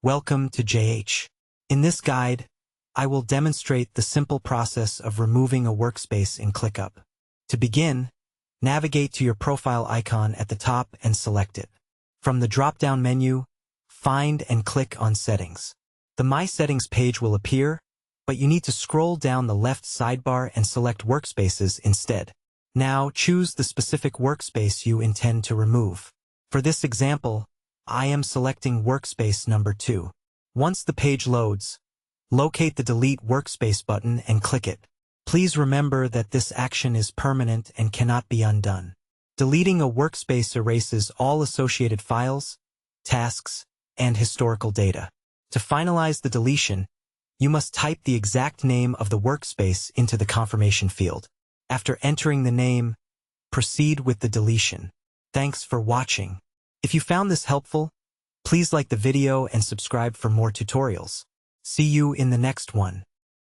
Welcome to JH. In this guide, I will demonstrate the simple process of removing a workspace in ClickUp. To begin, navigate to your profile icon at the top and select it. From the drop-down menu, find and click on Settings. The My Settings page will appear, but you need to scroll down the left sidebar and select Workspaces instead. Now choose the specific workspace you intend to remove. For this example, I am selecting workspace number 2. Once the page loads, locate the Delete Workspace button and click it. Please remember that this action is permanent and cannot be undone. Deleting a workspace erases all associated files, tasks, and historical data. To finalize the deletion, you must type the exact name of the workspace into the confirmation field. After entering the name, proceed with the deletion. Thanks for watching. If you found this helpful, please like the video and subscribe for more tutorials. See you in the next one.